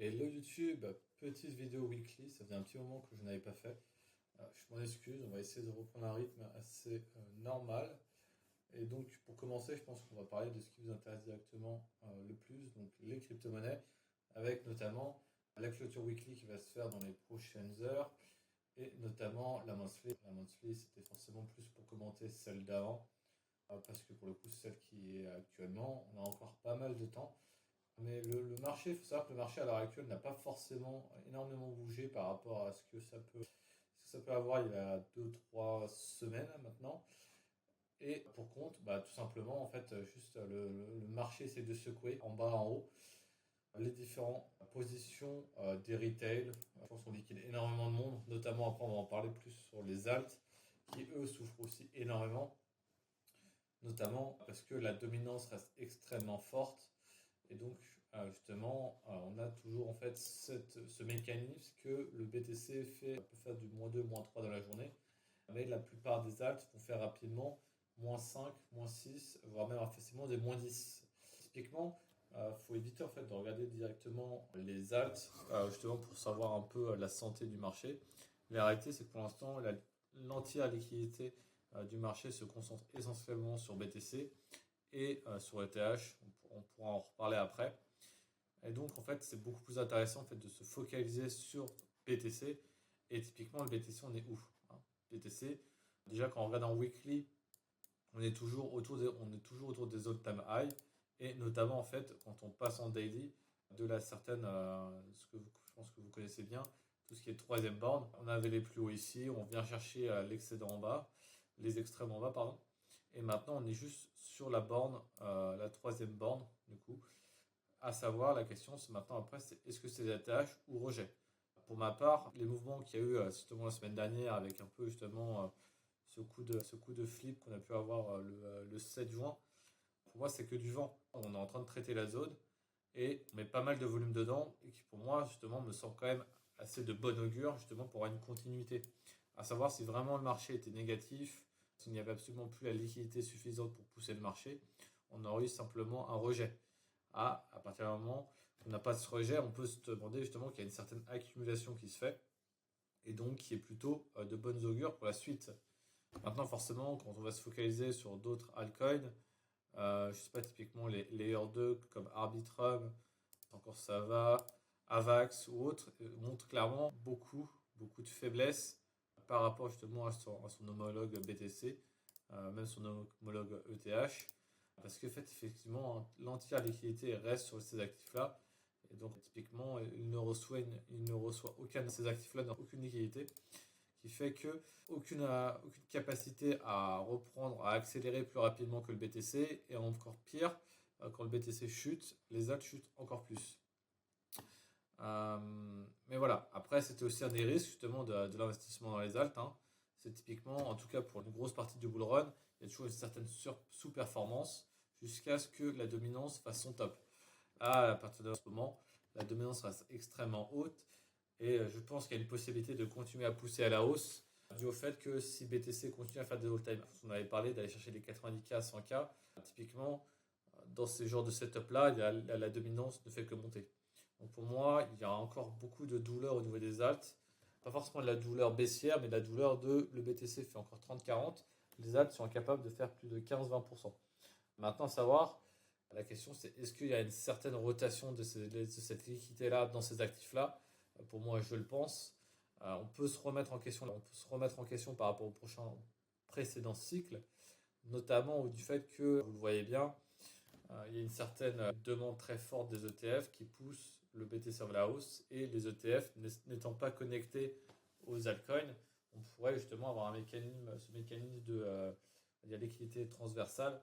Hello YouTube, petite vidéo weekly, ça faisait un petit moment que je n'avais pas fait. Je m'en excuse, on va essayer de reprendre un rythme assez normal. Et donc pour commencer, je pense qu'on va parler de ce qui vous intéresse directement le plus, donc les crypto-monnaies, avec notamment la clôture weekly qui va se faire dans les prochaines heures, et notamment la monthly. La monthly, c'était forcément plus pour commenter celle d'avant, parce que pour le coup, celle qui est actuellement, on a encore pas mal de temps. Mais le marché, il faut savoir que le marché à l'heure actuelle n'a pas forcément énormément bougé par rapport à ce que ça peut avoir il y a 2, 3 semaines maintenant. Et pour contre, tout simplement, en fait, juste le marché essaie de secouer en bas, en haut, les différentes positions des retail. Je pense qu'on liquide énormément de monde, notamment après on va en parler plus sur les alts, qui eux souffrent aussi énormément, notamment parce que la dominance reste extrêmement forte. Et donc, justement, on a toujours en fait ce mécanisme que le BTC peut faire du -2, -3 dans la journée, mais la plupart des alts vont faire rapidement -5, -6, voire même facilement des -10. Typiquement, il faut éviter en fait de regarder directement les alts, justement pour savoir un peu la santé du marché. La réalité, c'est que pour l'instant, l'entière liquidité du marché se concentre essentiellement sur BTC et sur ETH, on pourra en reparler après. Et donc en fait c'est beaucoup plus intéressant en fait, de se focaliser sur BTC. Et typiquement le BTC on est où hein BTC, déjà quand on regarde en weekly, on est toujours autour des all-time high. Et notamment en fait quand on passe en daily, de la certaine, je pense que vous connaissez bien, tout ce qui est troisième borne, on avait les plus hauts ici, on vient chercher l'excédent en bas, les extrêmes en bas, pardon. Et maintenant, on est juste sur la borne, la troisième borne, du coup. À savoir, la question, c'est maintenant après, c'est est-ce que c'est ATH ou rejet? Pour ma part, les mouvements qu'il y a eu justement la semaine dernière, avec un peu justement ce coup de flip qu'on a pu avoir le 7 juin, pour moi, c'est que du vent. On est en train de traiter la zone et on met pas mal de volume dedans et qui, pour moi, justement, me semble quand même assez de bon augure, justement, pour avoir une continuité. À savoir si vraiment le marché était négatif, s'il n'y avait absolument plus la liquidité suffisante pour pousser le marché, on aurait eu simplement un rejet. À partir du moment où on n'a pas ce rejet, on peut se demander justement qu'il y a une certaine accumulation qui se fait et donc qui est plutôt de bonnes augures pour la suite. Maintenant, forcément, quand on va se focaliser sur d'autres altcoins, je ne sais pas, typiquement les Layer 2 comme Arbitrum, encore ça va, Avax ou autres, montrent clairement beaucoup de faiblesses par rapport justement à son homologue BTC, même son homologue ETH, parce que en fait, effectivement, l'entière liquidité reste sur ces actifs-là, et donc typiquement, il ne reçoit aucun de ces actifs-là, n'a aucune liquidité, qui fait que aucune capacité à reprendre, à accélérer plus rapidement que le BTC, et encore pire, quand le BTC chute, les alts chutent encore plus. Mais voilà, après c'était aussi un des risques justement de l'investissement dans les alts, hein. C'est typiquement, en tout cas pour une grosse partie du bull run, il y a toujours une certaine sous-performance jusqu'à ce que la dominance fasse son top. À partir de ce moment, la dominance reste extrêmement haute et je pense qu'il y a une possibilité de continuer à pousser à la hausse dû au fait que si BTC continue à faire des all-time, on avait parlé d'aller chercher les 90K, 100K, typiquement dans ces genres de setup-là, la dominance ne fait que monter. Donc pour moi, il y a encore beaucoup de douleur au niveau des alts. Pas forcément de la douleur baissière, mais de la douleur de le BTC fait encore 30-40. Les alts sont incapables de faire plus de 15-20%. Maintenant, savoir, la question c'est est-ce qu'il y a une certaine rotation de cette liquidité-là dans ces actifs-là? Pour moi, je le pense. On peut se remettre en question par rapport au prochain précédent cycle, notamment du fait que, vous le voyez bien, il y a une certaine demande très forte des ETF qui pousse le BTC vers la hausse et les ETF n'étant pas connectés aux altcoins, on pourrait justement avoir ce mécanisme de liquidité transversale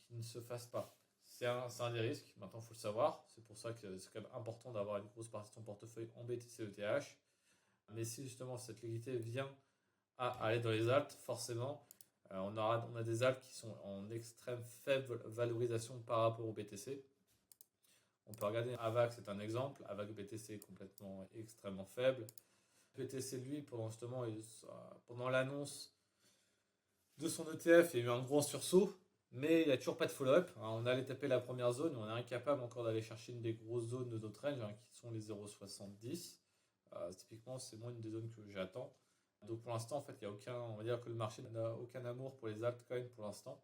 qui ne se fasse pas. C'est un des risques, maintenant il faut le savoir, c'est pour ça que c'est quand même important d'avoir une grosse partie de son portefeuille en BTC ETH. Mais si justement cette liquidité vient à aller dans les alts, forcément, on a des alts qui sont en extrême faible valorisation par rapport au BTC. On peut regarder AVAX, c'est un exemple. AVAX BTC est complètement extrêmement faible. BTC, lui, pendant l'annonce de son ETF, il y a eu un gros sursaut. Mais il n'y a toujours pas de follow-up. On allait taper la première zone, mais on est incapable encore d'aller chercher une des grosses zones de notre range, qui sont les 0,70. Typiquement, c'est moi une des zones que j'attends. Donc pour l'instant, en fait, il y a aucun, on va dire que le marché n'a aucun amour pour les altcoins pour l'instant.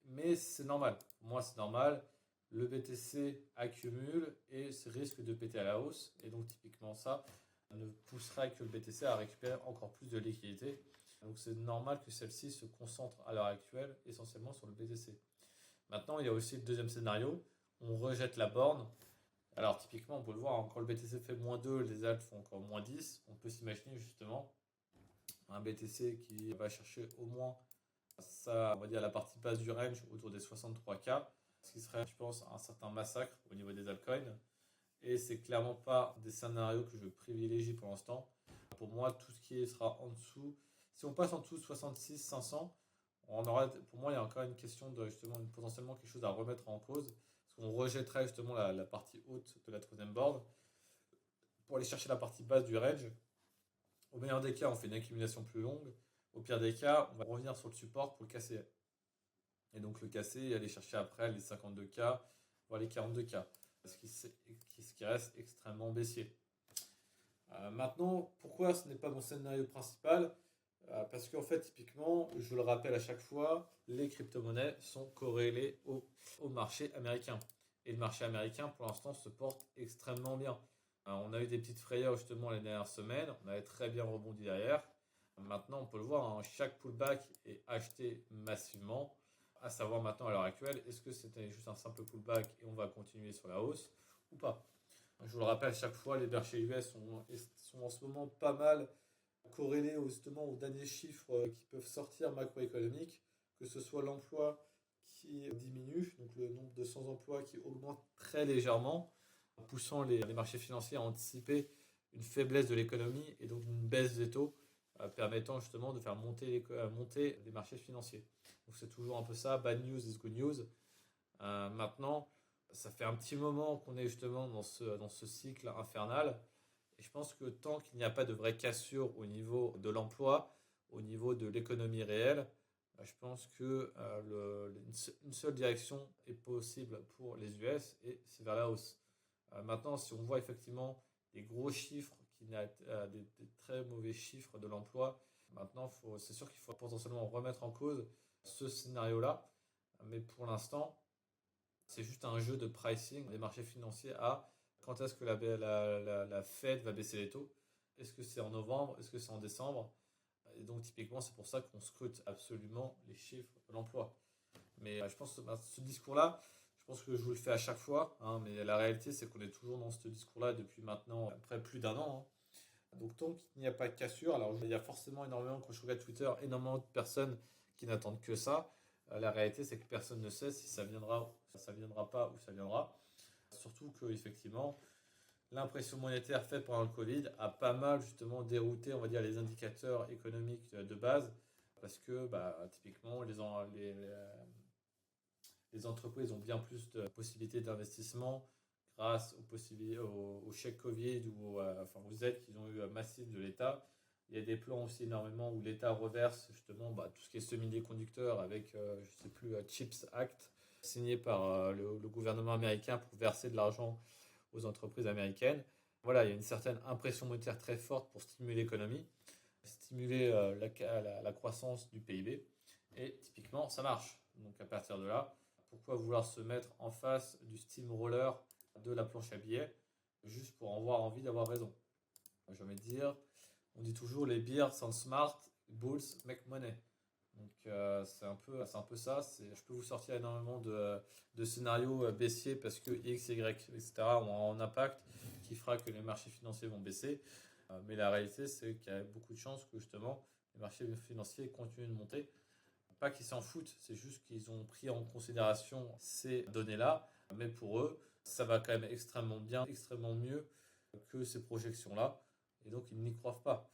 Mais c'est normal. Pour moi, c'est normal. Le BTC accumule et risque de péter à la hausse. Et donc, typiquement, ça ne poussera que le BTC à récupérer encore plus de liquidités. Donc, c'est normal que celle-ci se concentre à l'heure actuelle essentiellement sur le BTC. Maintenant, il y a aussi le deuxième scénario. On rejette la borne. Alors, typiquement, on peut le voir, quand le BTC fait -2, les alts font encore -10. On peut s'imaginer justement un BTC qui va chercher au moins ça, on va dire la partie basse du range autour des 63K, ce qui serait, je pense, un certain massacre au niveau des altcoins. Et c'est clairement pas des scénarios que je privilégie pour l'instant. Pour moi, tout ce qui sera en dessous, si on passe en dessous de 66, 500, on aura, pour moi, il y a encore une question de justement potentiellement quelque chose à remettre en cause. Parce qu'on rejetterait justement la partie haute de la troisième board pour aller chercher la partie basse du range. Au meilleur des cas, on fait une accumulation plus longue. Au pire des cas, on va revenir sur le support pour le casser. Et donc le casser et aller chercher après les 52K, voire les 42K. Ce qui reste extrêmement baissier. Maintenant, pourquoi ce n'est pas mon scénario principal? Parce qu'en fait, typiquement, je le rappelle à chaque fois, les crypto-monnaies sont corrélées au marché américain. Et le marché américain, pour l'instant, se porte extrêmement bien. On a eu des petites frayeurs justement les dernières semaines, on avait très bien rebondi derrière. Maintenant, on peut le voir, chaque pullback est acheté massivement. À savoir maintenant à l'heure actuelle, est-ce que c'était juste un simple pullback et on va continuer sur la hausse ou pas? Je vous le rappelle, à chaque fois, les marchés US sont en ce moment pas mal corrélés justement aux derniers chiffres qui peuvent sortir macroéconomiques, que ce soit l'emploi qui diminue, donc le nombre de sans-emploi qui augmente très légèrement, poussant les marchés financiers à anticiper une faiblesse de l'économie et donc une baisse des taux, permettant justement de faire monter les marchés financiers. Donc c'est toujours un peu ça, bad news is good news. Maintenant, ça fait un petit moment qu'on est justement dans ce cycle infernal. Et je pense que tant qu'il n'y a pas de vraie cassure au niveau de l'emploi, au niveau de l'économie réelle, je pense que une seule direction est possible pour les US et c'est vers la hausse. Maintenant, si on voit effectivement des gros chiffres, des très mauvais chiffres de l'emploi, maintenant, c'est sûr qu'il faut potentiellement remettre en cause ce scénario-là. Mais pour l'instant, c'est juste un jeu de pricing des marchés financiers à quand est-ce que la Fed va baisser les taux. Est-ce que c'est en novembre? Est-ce que c'est en décembre? Et donc typiquement, c'est pour ça qu'on scrute absolument les chiffres de l'emploi. Mais je pense que ce discours-là, je pense que je vous le fais à chaque fois, mais la réalité, c'est qu'on est toujours dans ce discours-là depuis maintenant après plus d'un an. Donc tant qu'il n'y a pas de cassure, alors il y a forcément énormément, quand je regarde Twitter, énormément de personnes qui n'attendent que ça. La réalité, c'est que personne ne sait si ça viendra, ça viendra pas ou ça viendra. Surtout que effectivement, l'impression monétaire faite pendant le Covid a pas mal justement dérouté, on va dire, les indicateurs économiques de base, parce que typiquement, les entreprises ont bien plus de possibilités d'investissement grâce aux chèques Covid ou aux aides qu'ils ont eu massives de l'État. Il y a des plans aussi énormément où l'État reverse justement tout ce qui est semi-conducteurs avec, je sais plus, CHIPS Act, signé par le gouvernement américain pour verser de l'argent aux entreprises américaines. Voilà, il y a une certaine impression monétaire très forte pour stimuler l'économie, stimuler la croissance du PIB. Et typiquement, ça marche. Donc à partir de là, pourquoi vouloir se mettre en face du steamroller de la planche à billets juste pour avoir envie d'avoir raison? J'ai envie de dire, on dit toujours les bears sont smart, bulls make money. Donc c'est un peu ça. Je peux vous sortir énormément de scénarios baissiers parce que X, Y, etc. ont un impact qui fera que les marchés financiers vont baisser. Mais la réalité, c'est qu'il y a beaucoup de chances que justement les marchés financiers continuent de monter. Pas qu'ils s'en foutent, c'est juste qu'ils ont pris en considération ces données-là. Mais pour eux, ça va quand même extrêmement bien, extrêmement mieux que ces projections-là. Et donc, ils n'y croient pas.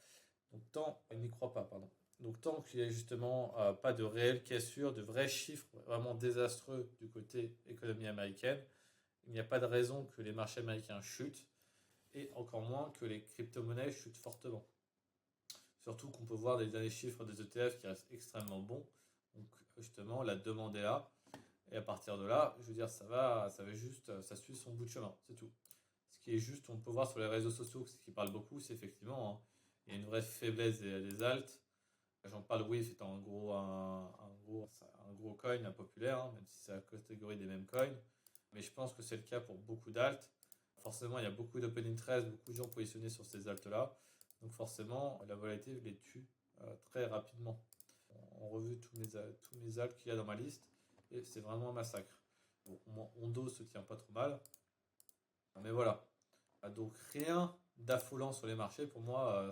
Ils n'y croient pas, pardon. Donc, tant qu'il n'y a justement pas de réelle cassure, de vrais chiffres vraiment désastreux du côté économie américaine, il n'y a pas de raison que les marchés américains chutent et encore moins que les crypto-monnaies chutent fortement. Surtout qu'on peut voir des derniers chiffres des ETF qui restent extrêmement bons. Donc justement, la demande est là. Et à partir de là, je veux dire, ça va juste, ça suit son bout de chemin, c'est tout. Ce qui est juste, on peut voir sur les réseaux sociaux, ce qui parle beaucoup, c'est effectivement, hein, il y a une vraie faiblesse des alts. J'en parle, oui, c'est un gros coin impopulaire, hein, même si c'est la catégorie des mêmes coins. Mais je pense que c'est le cas pour beaucoup d'alts. Forcément, il y a beaucoup d'open interest, beaucoup de gens positionnés sur ces alts-là. Donc forcément, la volatilité les tue très rapidement. On revue tous mes alts qu'il y a dans ma liste et c'est vraiment un massacre. Bon, Ondo se tient pas trop mal. Mais voilà. Donc rien d'affolant sur les marchés. Pour moi,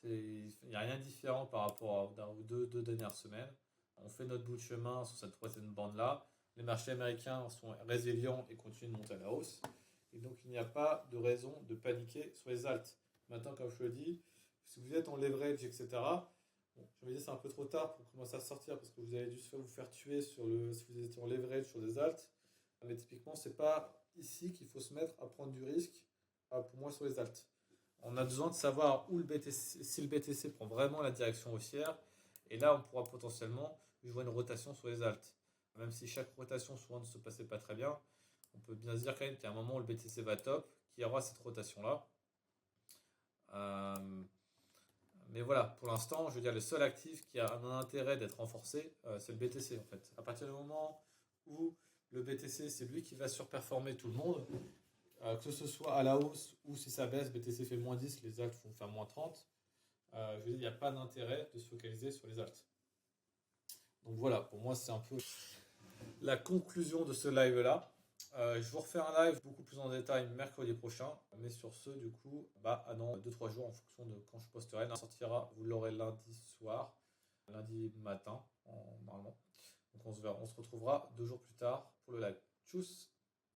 il n'y a rien de différent par rapport aux deux dernières semaines. On fait notre bout de chemin sur cette troisième bande-là. Les marchés américains sont résilients et continuent de monter à la hausse. Et donc, il n'y a pas de raison de paniquer sur les alts. Maintenant, comme je le dis, si vous êtes en leverage, etc., bon, je me dis c'est un peu trop tard pour commencer à sortir parce que vous avez dû vous faire tuer si vous êtes en leverage sur des alts. Mais typiquement, c'est pas ici qu'il faut se mettre à prendre du risque, pour moi, sur les alts. On a besoin de savoir où le BTC, si le BTC prend vraiment la direction haussière. Et là, on pourra potentiellement jouer une rotation sur les alts. Même si chaque rotation souvent ne se passait pas très bien, on peut bien se dire quand même qu'il y a un moment où le BTC va top, qu'il y aura cette rotation-là. Euh, mais voilà, pour l'instant, je veux dire, le seul actif qui a un intérêt d'être renforcé, c'est le BTC en fait. À partir du moment où le BTC, c'est lui qui va surperformer tout le monde, que ce soit à la hausse ou si ça baisse, BTC fait moins 10, les alts vont faire moins 30. Je veux dire, il n'y a pas d'intérêt de se focaliser sur les alts. Donc voilà, pour moi, c'est un peu la conclusion de ce live-là. Je vous refais un live beaucoup plus en détail mercredi prochain. Mais sur ce, du coup, dans 2-3 jours, en fonction de quand je posterai, ça sortira, vous l'aurez lundi soir, lundi matin, normalement. Donc on se retrouvera 2 jours plus tard pour le live. Tchuss!